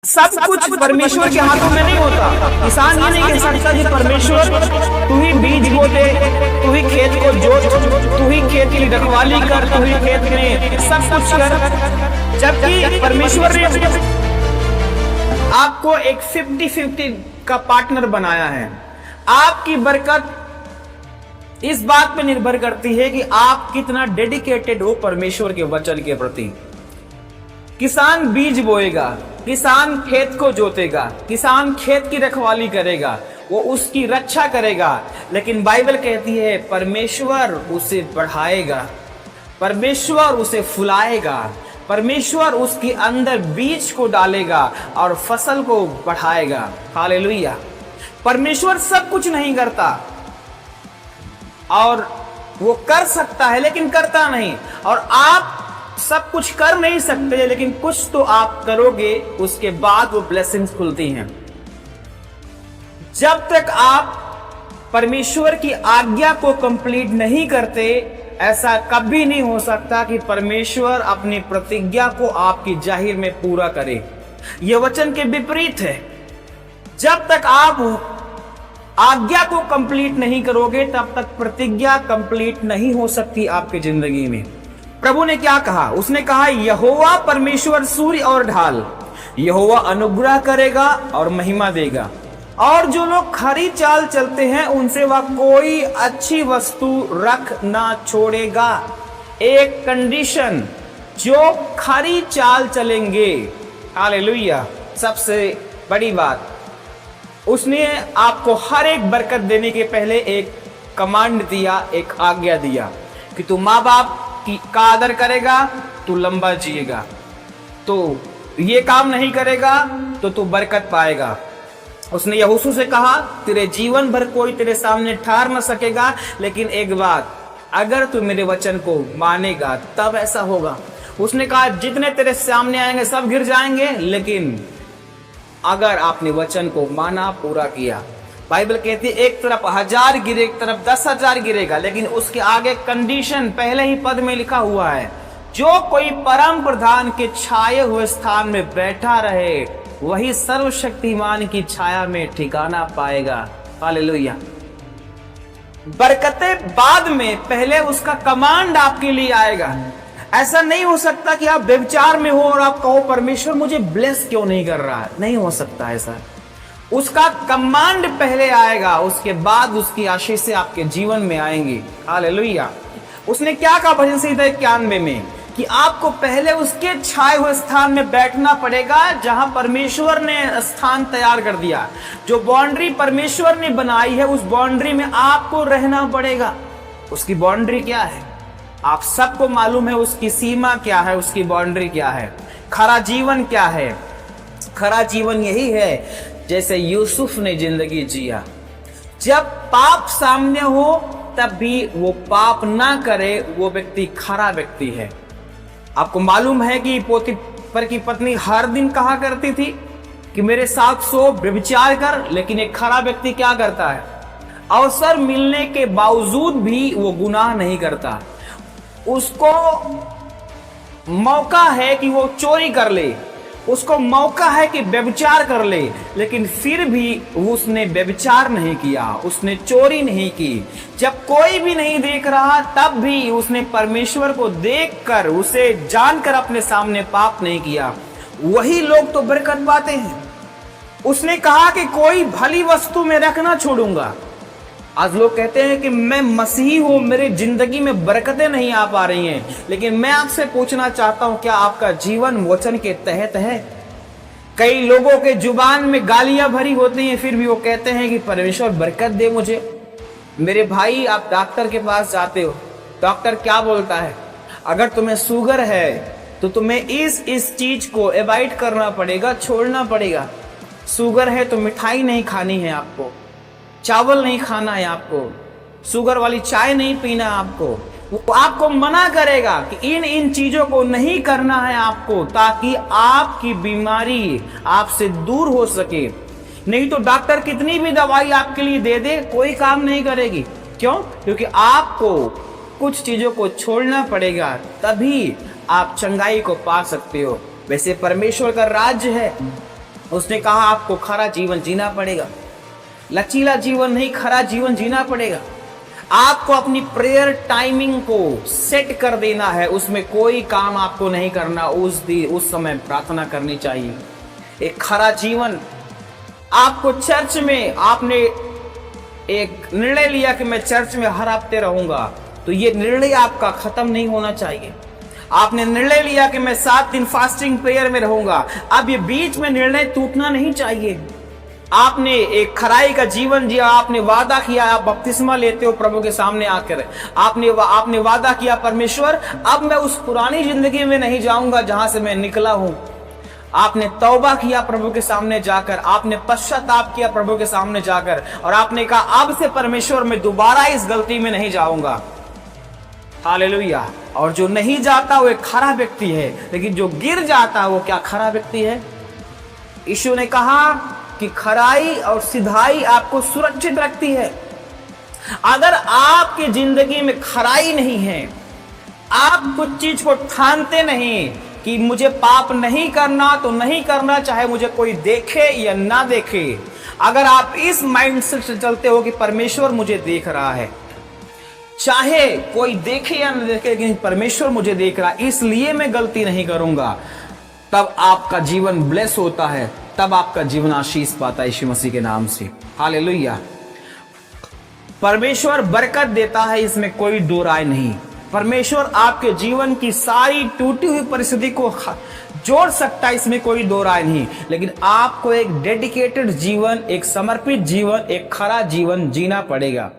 सब कुछ परमेश्वर के हाथों में नहीं होता। किसान ये नहीं कह सकता कि परमेश्वर तू ही बीज बो दे, तू ही खेत को जोत, तू ही खेत की रखवाली कर, तू ही खेत में सब कुछ कर, जबकि परमेश्वर ने आपको एक 50-50 का पार्टनर बनाया है। आपकी बरकत इस बात पे निर्भर करती है कि आप कितना डेडिकेटेड हो परमेश्वर के वचन के प्रति। किसान बीज बोएगा, किसान खेत को जोतेगा, किसान खेत की रखवाली करेगा, वो उसकी रक्षा करेगा, लेकिन बाइबल कहती है परमेश्वर उसे बढ़ाएगा, परमेश्वर उसे फुलाएगा, परमेश्वर उसके अंदर बीज को डालेगा और फसल को बढ़ाएगा। हालेलुया। परमेश्वर सब कुछ नहीं करता और वो कर सकता है लेकिन करता नहीं, और आप सब कुछ कर नहीं सकते लेकिन कुछ तो आप करोगे, उसके बाद वो ब्लेसिंग्स खुलती हैं। जब तक आप परमेश्वर की आज्ञा को कंप्लीट नहीं करते, ऐसा कभी नहीं हो सकता कि परमेश्वर अपनी प्रतिज्ञा को आपकी जाहिर में पूरा करे। यह वचन के विपरीत है। जब तक आप आज्ञा को कंप्लीट नहीं करोगे तब तक प्रतिज्ञा कंप्लीट नहीं हो सकती आपकी जिंदगी में। प्रभु ने क्या कहा? उसने कहा यहोवा परमेश्वर सूर्य और ढाल, यहोवा अनुग्रह करेगा और महिमा देगा, और जो लोग खरी चाल चलते हैं उनसे वह कोई अच्छी वस्तु रख ना छोड़ेगा। एक कंडीशन, जो खरी चाल चलेंगे। हालेलुया। सबसे बड़ी बात, उसने आपको हर एक बरकत देने के पहले एक कमांड दिया, एक आज्ञा दिया कि तू माँ बाप का आदर करेगा तू लंबा जिएगा, तो ये काम नहीं करेगा तो तू बरकत पाएगा। उसने यहोशू से कहा तेरे जीवन भर कोई तेरे सामने ठहर न सकेगा, लेकिन एक बात, अगर तू मेरे वचन को मानेगा तब ऐसा होगा। उसने कहा जितने तेरे सामने आएंगे सब गिर जाएंगे, लेकिन अगर आपने वचन को माना, पूरा किया। बाइबल कहती है एक तरफ 1000 गिरे, एक तरफ 10,000 गिरेगा, लेकिन उसके आगे कंडीशन पहले ही पद में लिखा हुआ है, जो कोई परम प्रधान के छाए हुए स्थान में बैठा रहे वही सर्वशक्तिमान की छाया में ठिकाना पाएगा। हालेलुया। बरकतें बाद में, पहले उसका कमांड आपके लिए आएगा। ऐसा नहीं हो सकता कि आप व्यभिचार में हो और आप कहो परमेश्वर मुझे ब्लेस क्यों नहीं कर रहा है। नहीं हो सकता ऐसा। उसका कमांड पहले आएगा, उसके बाद उसकी आशीषें आपके जीवन में आएंगी। हालेलुया। उसने क्या कहा भजन संहिता 91 में कि आपको पहले उसके छाए हुए स्थान में बैठना पड़ेगा, जहां परमेश्वर ने स्थान तैयार कर दिया। जो बाउंड्री परमेश्वर ने बनाई है उस बाउंड्री में आपको रहना पड़ेगा। उसकी बाउंड्री क्या है? आप सबको मालूम है उसकी सीमा क्या है, उसकी बाउंड्री क्या है। खरा जीवन क्या है? खरा जीवन यही है जैसे यूसुफ ने जिंदगी जिया। जब पाप सामने हो तब भी वो पाप ना करे, वो व्यक्ति खरा व्यक्ति है। आपको मालूम है कि पोतीफर की पत्नी हर दिन कहा करती थी कि मेरे साथ सो, व्यभिचार कर, लेकिन एक खरा व्यक्ति क्या करता है? अवसर मिलने के बावजूद भी वो गुनाह नहीं करता। उसको मौका है कि वो चोरी कर ले, उसको मौका है कि व्यभिचार कर ले, लेकिन फिर भी उसने व्यभिचार नहीं किया, उसने चोरी नहीं की। जब कोई भी नहीं देख रहा तब भी उसने परमेश्वर को देखकर, उसे जानकर अपने सामने पाप नहीं किया। वही लोग तो बरकत पाते हैं। उसने कहा कि कोई भली वस्तु में रखना छोड़ूंगा। आज लोग कहते हैं कि मैं मसीही हूं, मेरी जिंदगी में बरकतें नहीं आ पा रही हैं, लेकिन मैं आपसे पूछना चाहता हूं क्या आपका जीवन वचन के तहत है? कई लोगों के जुबान में गालियां भरी होती हैं, फिर भी वो कहते हैं कि परमेश्वर बरकत दे मुझे। मेरे भाई, आप डॉक्टर के पास जाते हो, डॉक्टर क्या बोलता है? अगर तुम्हें शुगर है तो तुम्हें इस चीज को अवॉइड करना पड़ेगा, छोड़ना पड़ेगा। शुगर है तो मिठाई नहीं खानी है आपको, चावल नहीं खाना है आपको, शुगर वाली चाय नहीं पीना आपको। वो आपको मना करेगा कि इन चीजों को नहीं करना है आपको, ताकि आपकी बीमारी आपसे दूर हो सके। नहीं तो डॉक्टर कितनी भी दवाई आपके लिए दे दे, कोई काम नहीं करेगी। क्यों? क्योंकि आपको कुछ चीजों को छोड़ना पड़ेगा, तभी आप चंगाई को पा सकते हो। वैसे परमेश्वर का राज्य है, उसने कहा आपको खरा जीवन जीना पड़ेगा, लचीला जीवन नहीं, खरा जीवन जीना पड़ेगा। आपको अपनी प्रेयर टाइमिंग को सेट कर देना है, उसमें कोई काम आपको नहीं करना, उस समय प्रार्थना करनी चाहिए। एक खरा जीवन, आपको चर्च में आपने एक निर्णय लिया कि मैं चर्च में हर हफ्ते रहूंगा, तो ये निर्णय आपका खत्म नहीं होना चाहिए। आपने निर्णय लिया कि मैं 7 दिन फास्टिंग प्रेयर में रहूंगा, अब ये बीच में निर्णय टूटना नहीं चाहिए। आपने एक खराई का जीवन जिया, आपने वादा किया, आप बपतिस्मा लेते हो प्रभु के सामने आकर, आपने वादा किया परमेश्वर अब मैं उस पुरानी जिंदगी में नहीं जाऊंगा जहां से मैं निकला हूं। आपने तौबा किया प्रभु के सामने जाकर, आपने पश्चाताप किया प्रभु के सामने जाकर, और आपने कहा अब से परमेश्वर मैं दोबारा इस गलती में नहीं जाऊंगा। हालेलुया। और जो नहीं जाता वो एक खरा व्यक्ति है, लेकिन जो गिर जाता वो क्या खरा व्यक्ति है? यीशु ने कहा कि खराई और सिधाई आपको सुरक्षित रखती है। अगर आपकी जिंदगी में खराई नहीं है, आप कुछ चीज को ठानते नहीं कि मुझे पाप नहीं करना तो नहीं करना, चाहे मुझे कोई देखे या ना देखे, अगर आप इस माइंडसेट से चलते हो कि परमेश्वर मुझे देख रहा है, चाहे कोई देखे या न देखे, लेकिन परमेश्वर मुझे देख रहा है इसलिए मैं गलती नहीं करूंगा, तब आपका जीवन ब्लेस होता है, तब आपका जीवन आशीष पाता है यीशु मसीह के नाम से। हालेलुया। परमेश्वर बरकत देता है, इसमें कोई दो राय नहीं। परमेश्वर आपके जीवन की सारी टूटी हुई परिस्थिति को जोड़ सकता है, इसमें कोई दो राय नहीं, लेकिन आपको एक डेडिकेटेड जीवन, एक समर्पित जीवन, एक खरा जीवन जीना पड़ेगा।